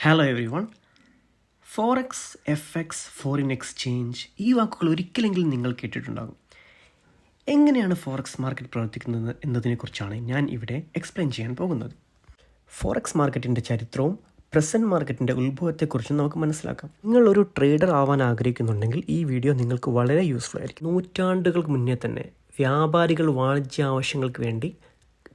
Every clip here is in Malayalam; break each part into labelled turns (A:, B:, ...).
A: Hello every one. Forex, FX, foreign exchange ഈ വാക്കുകൾ ഒരിക്കലെങ്കിലും നിങ്ങൾ കേട്ടിട്ടുണ്ടാകും. എങ്ങനെയാണ് ഫോറക്സ് മാർക്കറ്റ് പ്രവർത്തിക്കുന്നത് എന്നതിനെക്കുറിച്ചാണ് ഞാൻ ഇവിടെ എക്സ്പ്ലെയിൻ ചെയ്യാൻ പോകുന്നത്. ഫോറക്സ് മാർക്കറ്റിൻ്റെ ചരിത്രവും പ്രസൻറ്റ് മാർക്കറ്റിൻ്റെ ഉത്ഭവത്തെക്കുറിച്ചും നമുക്ക് മനസ്സിലാക്കാം. നിങ്ങളൊരു ട്രേഡർ ആവാൻ ആഗ്രഹിക്കുന്നുണ്ടെങ്കിൽ ഈ വീഡിയോ നിങ്ങൾക്ക് വളരെ യൂസ്ഫുൾ ആയിരിക്കും. നൂറ്റാണ്ടുകൾക്ക് മുന്നേ തന്നെ വ്യാപാരികൾ വാണിജ്യ ആവശ്യങ്ങൾക്ക് വേണ്ടി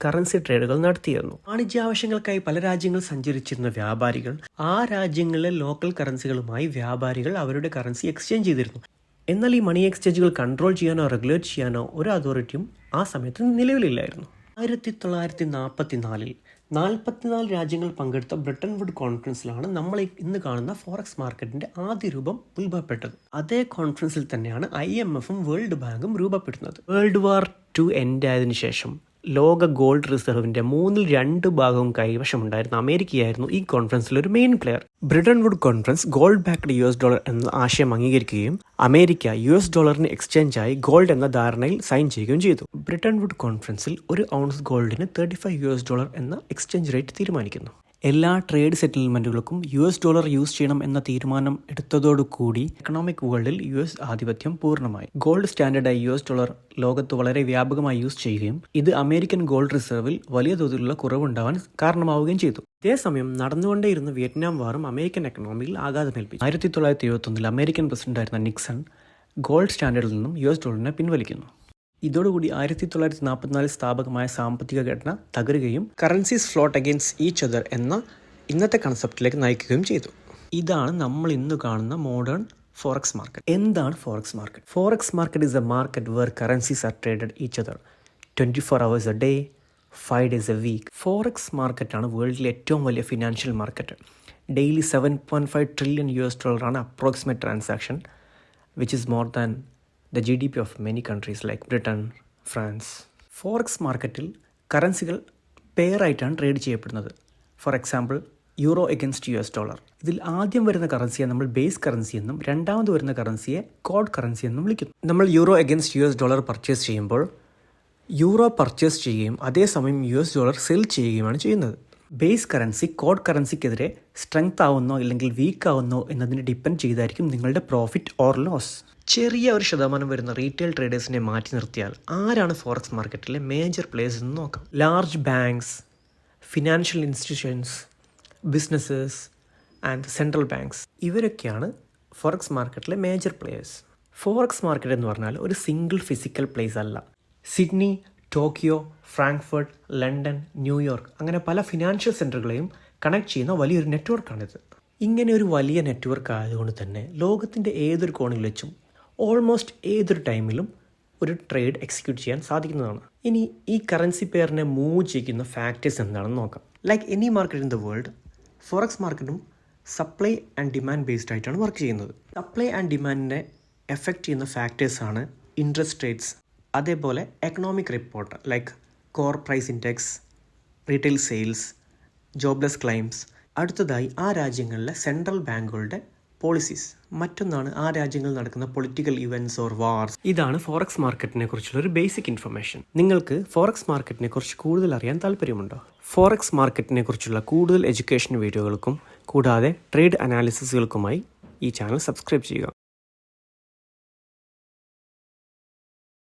A: കറൻസി ട്രേഡുകൾ നടത്തിയിരുന്നു. വാണിജ്യാവശ്യങ്ങൾക്കായി പല രാജ്യങ്ങൾ സഞ്ചരിച്ചിരുന്ന വ്യാപാരികൾ ആ രാജ്യങ്ങളിലെ ലോക്കൽ കറൻസികളുമായി വ്യാപാരികൾ അവരുടെ കറൻസി എക്സ്ചേഞ്ച് ചെയ്തിരുന്നു. എന്നാൽ ഈ മണി എക്സ്ചേഞ്ചുകൾ കൺട്രോൾ ചെയ്യാനോ റെഗുലേറ്റ് ചെയ്യാനോ ഒരു അതോറിറ്റിയും ആ സമയത്ത് നിലവിലില്ലായിരുന്നു. 1944 44 രാജ്യങ്ങൾ പങ്കെടുത്ത ബ്രിട്ടൻ വുഡ് കോൺഫറൻസിലാണ് നമ്മൾ ഇന്ന് കാണുന്ന ഫോറക്സ് മാർക്കറ്റിന്റെ ആദ്യ രൂപം ഉത്ഭവപ്പെട്ടത്. അതേ കോൺഫറൻസിൽ തന്നെയാണ് IMFും വേൾഡ് ബാങ്കും രൂപപ്പെടുന്നത്. വേൾഡ് വാർ II എൻഡ് ആയതിനു ശേഷം ലോക ഗോൾഡ് റിസർവിന്റെ 2/3 ഭാഗവും കൈവശമുണ്ടായിരുന്ന അമേരിക്കയായിരുന്നു ഈ കോൺഫറൻസിൽ ഒരു main player. Bretton Wood conference gold backed $US എന്ന ആശയം അംഗീകരിക്കുകയും അമേരിക്ക $US എക്സ്ചേഞ്ചായി ഗോൾഡ് എന്ന ധാരണയിൽ സൈൻ ചെയ്യുകയും ചെയ്തു. ബ്രിട്ടൻ വുഡ് കോൺഫറൻസിൽ ഒരു ഔൺസ് ഗോൾഡിന് $35 എന്ന എക്സ്ചേഞ്ച് റേറ്റ് തീരുമാനിക്കുന്നു. എല്ലാ ട്രേഡ് സെറ്റിൽമെൻറ്റുകൾക്കും $US യൂസ് ചെയ്യണം എന്ന തീരുമാനം എടുത്തതോടുകൂടി എക്കണോമിക് വേൾഡിൽ US ആധിപത്യം പൂർണ്ണമായി. ഗോൾഡ് സ്റ്റാൻഡേർഡായി $US ലോകത്ത് വളരെ വ്യാപകമായി യൂസ് ചെയ്യുകയും ഇത് അമേരിക്കൻ ഗോൾഡ് റിസർവിൽ വലിയ തോതിലുള്ള കുറവുണ്ടാവാൻ കാരണമാവുകയും ചെയ്തു. ഇതേസമയം നടന്നുകൊണ്ടേയിരുന്ന വിയറ്റ്നാം വാറും അമേരിക്കൻ എക്കണോമിയിൽ ആഘാതമേൽപ്പിച്ചു. 1971 അമേരിക്കൻ പ്രസിഡന്റായിരുന്ന നിക്സൺ ഗോൾഡ് സ്റ്റാൻഡേർഡിൽ നിന്നും $US പിൻവലിക്കുന്നു. ഇതോടുകൂടി 1944 സ്ഥാപകമായ സാമ്പത്തിക ഘടന തകരുകയും currencies float against each other എന്ന ഇന്നത്തെ കൺസെപ്റ്റിലേക്ക് നയിക്കുകയും ചെയ്തു. ഇതാണ് നമ്മൾ ഇന്ന് കാണുന്ന മോഡേൺ ഫോറക്സ് മാർക്കറ്റ്. എന്താണ് forex market? Forex market is a market where currencies are traded each other 24 hours a day, 5 days a week. Forex മാർക്കറ്റാണ് വേൾഡിലെ ഏറ്റവും വലിയ ഫിനാൻഷ്യൽ മാർക്കറ്റ്. ഡെയിലി $7.5 trillion ആണ് approximate transaction, which is more than the GDP of many countries like Britain, France. Forex മാർക്കറ്റിൽ കറൻസികൾ പെയറായിട്ടാണ് ട്രേഡ് ചെയ്യപ്പെടുന്നത്. For example euro against $US. ഇതിൽ ആദ്യം വരുന്ന കറൻസിയെ നമ്മൾ ബേസ് കറൻസി എന്നും രണ്ടാമത് വരുന്ന കറൻസിയെ കോഡ് കറൻസി എന്നും വിളിക്കുന്നു. നമ്മൾ യൂറോ എഗൻസ്റ്റ് $US പർച്ചേസ് ചെയ്യുമ്പോൾ യൂറോ പർച്ചേസ് ചെയ്യുകയും അതേസമയം $US സെൽ ചെയ്യുകയുമാണ് ചെയ്യുന്നത്. ബേസ് കറൻസി കോഡ് കറൻസിക്കെതിരെ സ്ട്രെങ്ത് ആവുന്നോ ഇല്ലെങ്കിൽ വീക്ക് ആവുന്നോ എന്നതിനെ ഡിപ്പെൻഡ് ചെയ്തായിരിക്കും നിങ്ങളുടെ പ്രോഫിറ്റ് ഓർ ലോസ്. ചെറിയ ഒരു ശതമാനം വരുന്ന റീറ്റെയിൽ ട്രേഡേഴ്സിനെ മാറ്റി നിർത്തിയാൽ ആരാണ് ഫോറക്സ് മാർക്കറ്റിലെ മേജർ പ്ലേയേഴ്സ് എന്ന് നോക്കാം. Large banks, financial institutions, businesses and central banks ഇവരൊക്കെയാണ് ഫോറക്സ് മാർക്കറ്റിലെ മേജർ പ്ലേയേഴ്സ്. ഫോറക്സ് മാർക്കറ്റ് എന്ന് പറഞ്ഞാൽ ഒരു സിംഗിൾ ഫിസിക്കൽ പ്ലേസ് അല്ല. Sydney, Tokyo, Frankfurt, London, New York അങ്ങനെ പല ഫിനാൻഷ്യൽ സെൻറ്ററുകളെയും കണക്ട് ചെയ്യുന്ന വലിയൊരു നെറ്റ്വർക്കാണിത്. ഇങ്ങനെ ഒരു വലിയ നെറ്റ്വർക്ക് ആയതുകൊണ്ട് തന്നെ ലോകത്തിൻ്റെ ഏതൊരു കോണിൽ വെച്ചും ഓൾമോസ്റ്റ് ഏതൊരു ടൈമിലും ഒരു ട്രേഡ് എക്സിക്യൂട്ട് ചെയ്യാൻ സാധിക്കുന്നതാണ്. ഇനി ഈ കറൻസി പെയറിനെ മൂവ് ചെയ്യുന്ന ഫാക്ടേഴ്സ് എന്താണെന്ന് നോക്കാം. Like any market in the world, forex മാർക്കറ്റും സപ്ലൈ ആൻഡ് ഡിമാൻഡ് ബേസ്ഡ് ആയിട്ടാണ് വർക്ക് ചെയ്യുന്നത്. സപ്ലൈ ആൻഡ് ഡിമാൻഡിനെ എഫക്റ്റ് ചെയ്യുന്ന ഫാക്ടേഴ്സാണ് ഇൻട്രസ്റ്റ് റേറ്റ്സ്, അതേപോലെ economic report like core price index, retail sales, jobless claims. അടുത്തതായി ആ രാജ്യങ്ങളിലെ സെൻട്രൽ ബാങ്കുകളുടെ പോളിസീസ്. മറ്റൊന്നാണ് ആ രാജ്യങ്ങളിൽ നടക്കുന്ന പൊളിറ്റിക്കൽ ഇവൻറ്റ്സ് ഓർ വാർസ്. ഇതാണ് ഫോറക്സ് മാർക്കറ്റിനെ കുറിച്ചുള്ള ഒരു ബേസിക് ഇൻഫർമേഷൻ. നിങ്ങൾക്ക് ഫോറക്സ് മാർക്കറ്റിനെ കുറിച്ച് കൂടുതൽ അറിയാൻ താല്പര്യമുണ്ടോ? ഫോറക്സ് മാർക്കറ്റിനെ കുറിച്ചുള്ള കൂടുതൽ എഡ്യൂക്കേഷൻ വീഡിയോകൾക്കും കൂടാതെ ട്രേഡ് അനാലിസിസുകൾക്കുമായി ഈ ചാനൽ സബ്സ്ക്രൈബ് ചെയ്യുക.